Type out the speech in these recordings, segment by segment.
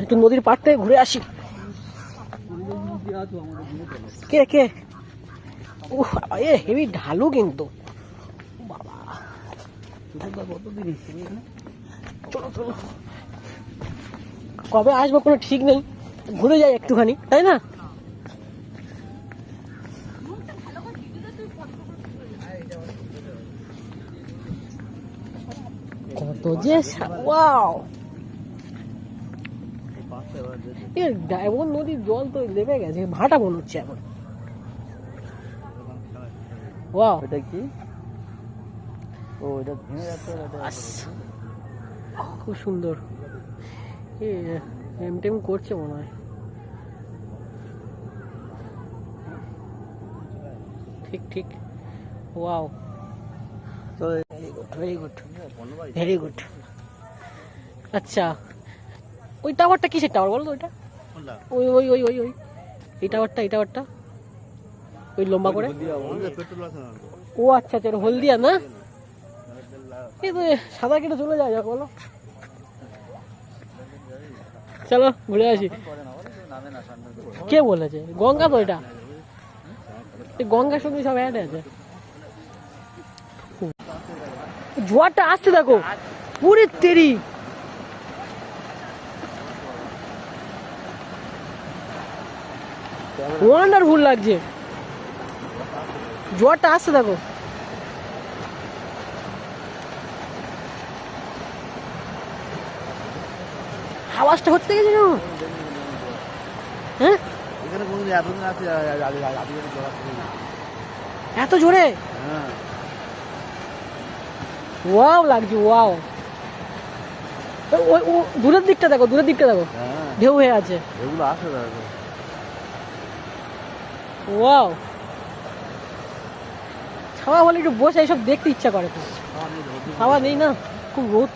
একটু নদীর পাড় থেকে ঘুরে আসি। কে কে ও এ হেভি ঢালু কিন্তু বাবা। চলো চলো, কবে আসবো কোনো ঠিক নেই, ঘুরে যাই একটুখানি, তাই না? কত যে ওয়াও, ডায়মন্ড নদীর জল তো নেমে গেছে, ভাটা মনে হচ্ছে এখন। ওয়াও, এটা কি? ও এটা ভেঙে যাচ্ছে, খুব সুন্দর। টেম করছে মনে হয়। ঠিক ঠিক, wow, very good very good very good. আচ্ছা, ওই টাওয়ারটা কিসের টাওয়ার বলো তো? ওইটা ওই ওই ওই ওই ওই এই টাওয়ারটা, এই টাওয়ারটা ওই লম্বা করে। ও আচ্ছা আচ্ছা, হলদিয়া না? কিন্তু সাদা কেটে চলে যায়, যা বলো। চলো ঘুরে আসি। কে বলেছে? গঙ্গা তো এটা, গঙ্গার সঙ্গে সব অ্যাড আছে। জোয়ারটা আসছে দেখো, পুরি তেরি। ওয়ান্ডারফুল লাগছে, জোয়ারটা আসছে দেখো। আওয়াজটা হচ্ছে গেছে না? হ্যাঁ, এত জোরে ওয়াও লাগছে, ওয়াও। ওই দূরের দিকটা দেখো, দূরের দিকটা দেখো, ঢেউ হয়ে আছে। ওয়াও, ছাওয়া বলে একটু বসে এইসব দেখতে ইচ্ছা করে। তো ছাওয়া নেই না, খুব রোদ।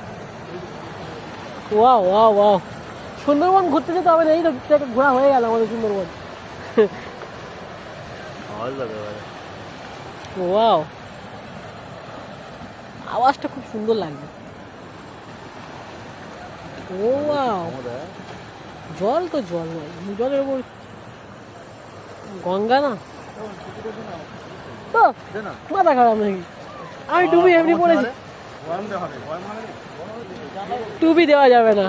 ওয়াও ওয়াও ওয়াও, সুন্দরবন ঘুরতে যেতে হবে না, এই তো ঘোরা হয়ে গেল আমাদের সুন্দরবন। ওয়াও, আওয়াজটা খুব সুন্দর লাগছে। ও ওয়াও, জল তো জল নয়, জলের উপর গঙ্গা না তো, মাথা খারাপ নাকি? আমি টুপি এমনি পড়েছি, টুপি দেওয়া যাবে না।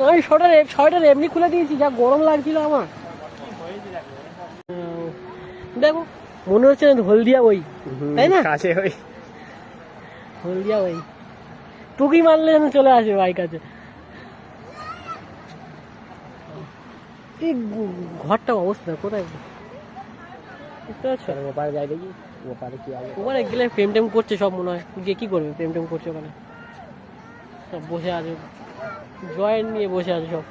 আমি সোয়েটার এমনি খুলে দিয়েছি, যা গরম লাগছিল আমার। দেখো মনে হচ্ছে হলদিয়া ওই, তাই না? কাছে ওই হলদিয়া ওই, টুকি মারলে যেন চলে আসবে বাইক আছে। এই ঘরটা অবস্থা কোথায় বুঝতে পারছো? ওপারে যাই দেখি, ওপারে কি আছে? ওপারে গেলে প্রেম টেম করছে সব মনে হয়। গিয়ে কি করবে? প্রেম টেম করছে ওখানে, সব বসে আছে, জয়েন্ট নিয়ে বসে আছে সব।